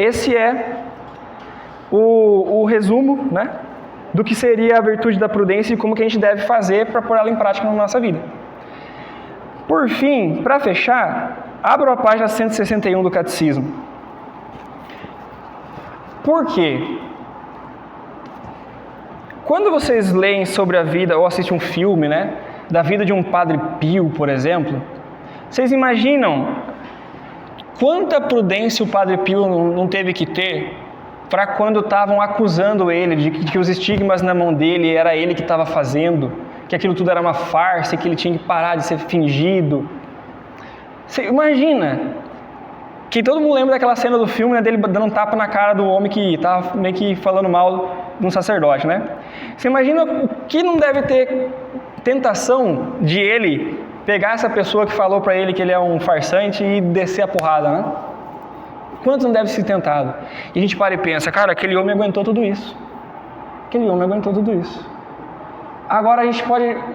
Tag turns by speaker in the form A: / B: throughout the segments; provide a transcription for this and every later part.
A: esse é o resumo, né, do que seria a virtude da prudência e como que a gente deve fazer para pôr ela em prática na nossa vida. Por fim, para fechar, abra a página 161 do Catecismo. Por quê? Quando vocês leem sobre a vida ou assistem um filme, né, da vida de um Padre Pio, por exemplo, vocês imaginam quanta prudência o Padre Pio não teve que ter para quando estavam acusando ele de que os estigmas na mão dele era ele que estava fazendo, que aquilo tudo era uma farsa, que ele tinha que parar de ser fingido. Você imagina que todo mundo lembra daquela cena do filme, né, dele dando um tapa na cara do homem que estava meio que falando mal de um sacerdote, né? Você imagina o que não deve ter tentação de ele pegar essa pessoa que falou para ele que ele é um farsante e descer a porrada, né? Quantos não deve ser tentado? E a gente para e pensa, cara, aquele homem aguentou tudo isso. Aquele homem aguentou tudo isso. Agora a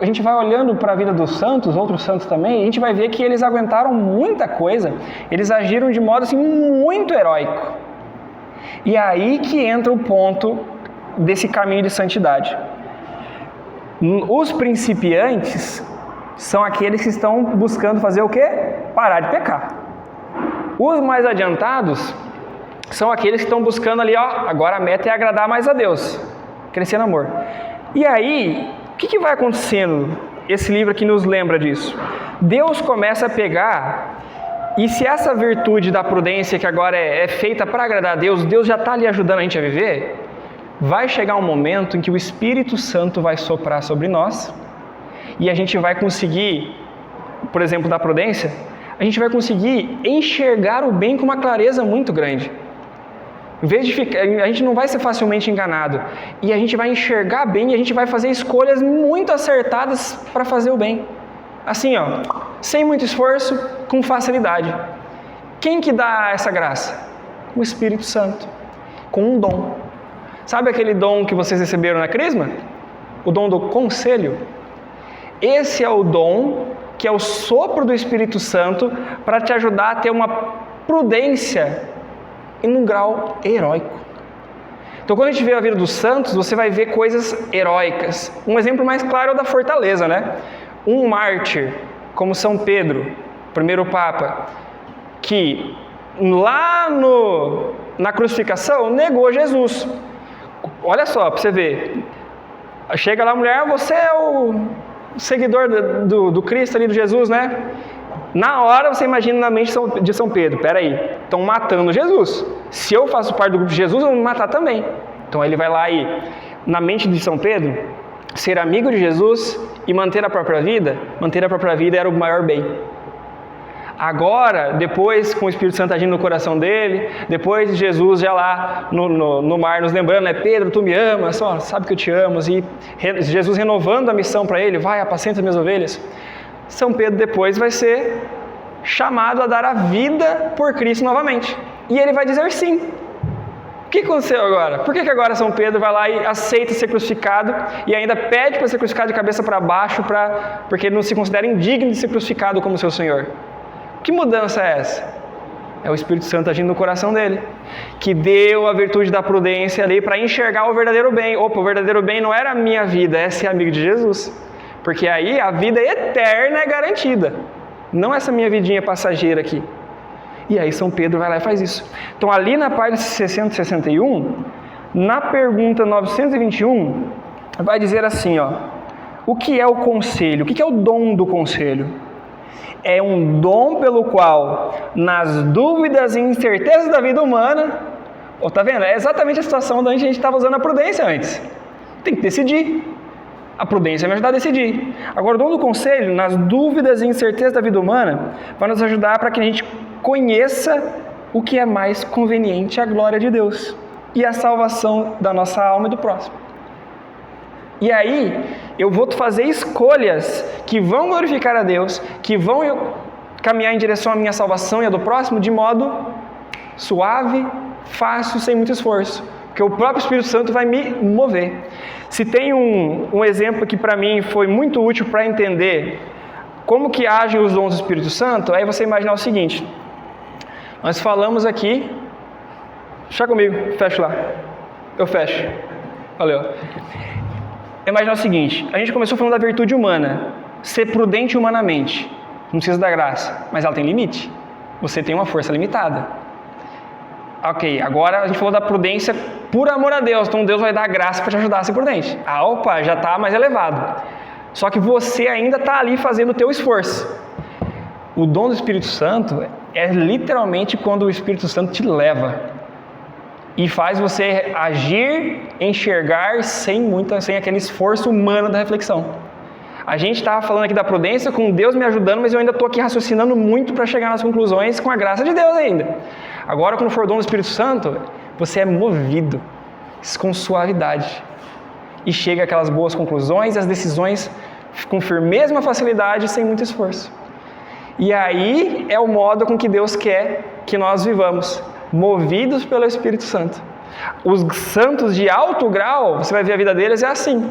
A: gente vai olhando para a vida dos santos, outros santos também, e a gente vai ver que eles aguentaram muita coisa, eles agiram de modo assim muito heróico. E é aí que entra o ponto desse caminho de santidade. Os principiantes são aqueles que estão buscando fazer o quê? Parar de pecar. Os mais adiantados são aqueles que estão buscando ali, ó, agora a meta é agradar mais a Deus, crescer no amor. E aí, o que vai acontecendo? Esse livro aqui nos lembra disso. Deus começa a pegar, e se essa virtude da prudência que agora é feita para agradar a Deus, Deus já está ali ajudando a gente a viver, vai chegar um momento em que o Espírito Santo vai soprar sobre nós, e a gente vai conseguir, por exemplo, da prudência, a gente vai conseguir enxergar o bem com uma clareza muito grande. Em vez de ficar, a gente não vai ser facilmente enganado. E a gente vai enxergar bem e a gente vai fazer escolhas muito acertadas para fazer o bem. Assim, ó, sem muito esforço, com facilidade. Quem que dá essa graça? O Espírito Santo, com um dom. Sabe aquele dom que vocês receberam na Crisma? O dom do conselho? Esse é o dom que é o sopro do Espírito Santo para te ajudar a ter uma prudência em um grau heróico. Então, quando a gente vê a vida dos santos, você vai ver coisas heróicas. Um exemplo mais claro é o da fortaleza, né? Um mártir, como São Pedro, primeiro Papa, que lá na crucificação negou Jesus. Olha só, para você ver. Chega lá a mulher, você é o seguidor do Cristo ali, do Jesus, né? Na hora você imagina na mente de São Pedro, peraí, estão matando Jesus. Se eu faço parte do grupo de Jesus, eu vou me matar também. Então ele vai lá e, na mente de São Pedro, ser amigo de Jesus e manter a própria vida era o maior bem. Agora, depois, com o Espírito Santo agindo no coração dele, depois de Jesus já lá no mar nos lembrando, né? Pedro, tu me amas, ó, sabe que eu te amo. E Jesus renovando a missão para ele, vai, apacenta as minhas ovelhas. São Pedro depois vai ser chamado a dar a vida por Cristo novamente. E ele vai dizer sim. O que aconteceu agora? Por que agora São Pedro vai lá e aceita ser crucificado e ainda pede para ser crucificado de cabeça para baixo porque ele não se considera indigno de ser crucificado como seu Senhor? Que mudança é essa? É o Espírito Santo agindo no coração dele, que deu a virtude da prudência ali para enxergar o verdadeiro bem. Opa, o verdadeiro bem não era a minha vida, é ser amigo de Jesus. Porque aí a vida eterna é garantida, não essa minha vidinha passageira aqui. E aí São Pedro vai lá e faz isso. Então ali na página 661, na pergunta 921, vai dizer assim, ó, o que é o conselho? O que é o dom do conselho? É um dom pelo qual, nas dúvidas e incertezas da vida humana, tá vendo? É exatamente a situação onde a gente estava usando a prudência antes. Tem que decidir. A prudência vai me ajudar a decidir. Agora, o dom do conselho, nas dúvidas e incertezas da vida humana, vai nos ajudar para que a gente conheça o que é mais conveniente à glória de Deus e à salvação da nossa alma e do próximo. E aí, eu vou fazer escolhas que vão glorificar a Deus, que vão caminhar em direção à minha salvação e à do próximo de modo suave, fácil, sem muito esforço. Porque o próprio Espírito Santo vai me mover. Se tem um exemplo que para mim foi muito útil para entender como que agem os dons do Espírito Santo, aí você imaginar o seguinte. Nós falamos aqui Fecha comigo, fecha lá. Eu fecho. Valeu. Imagina o seguinte, a gente começou falando da virtude humana, ser prudente humanamente, não precisa da graça, mas ela tem limite. Você tem uma força limitada. Ok, agora a gente falou da prudência por amor a Deus, então Deus vai dar graça para te ajudar a ser prudente. Opa, já está mais elevado. Só que você ainda está ali fazendo o teu esforço. O dom do Espírito Santo é literalmente quando o Espírito Santo te leva e faz você agir, enxergar sem aquele esforço humano da reflexão. A gente estava falando aqui da prudência com Deus me ajudando, mas eu ainda estou aqui raciocinando muito para chegar nas conclusões com a graça de Deus ainda. Agora, quando for o dom do Espírito Santo, você é movido com suavidade e chega àquelas boas conclusões e as decisões com firmeza e facilidade, sem muito esforço. E aí é o modo com que Deus quer que nós vivamos, movidos pelo Espírito Santo. Os santos de alto grau, você vai ver a vida deles é assim.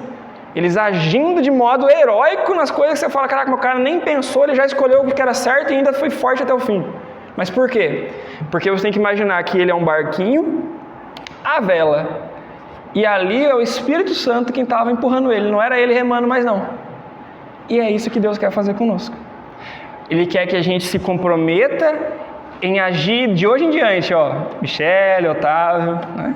A: Eles agindo de modo heróico nas coisas que você fala, caraca, meu cara nem pensou, ele já escolheu o que era certo e ainda foi forte até o fim. Mas por quê? Porque você tem que imaginar que ele é um barquinho à vela. E ali é o Espírito Santo quem estava empurrando ele, não era ele remando mais não. E é isso que Deus quer fazer conosco. Ele quer que a gente se comprometa em agir de hoje em diante, Michele, Otávio, né?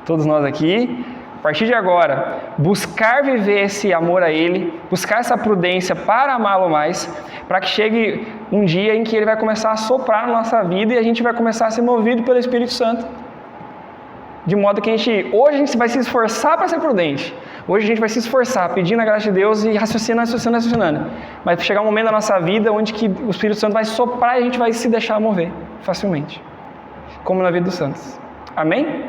A: Todos nós aqui, a partir de agora, buscar viver esse amor a Ele, buscar essa prudência para amá-lo mais, para que chegue um dia em que Ele vai começar a soprar na nossa vida e a gente vai começar a ser movido pelo Espírito Santo. De modo que hoje a gente vai se esforçar para ser prudente. Hoje a gente vai se esforçar, pedindo a graça de Deus e raciocinando. Mas vai chegar um momento da nossa vida onde que o Espírito Santo vai soprar e a gente vai se deixar mover facilmente. Como na vida dos santos. Amém?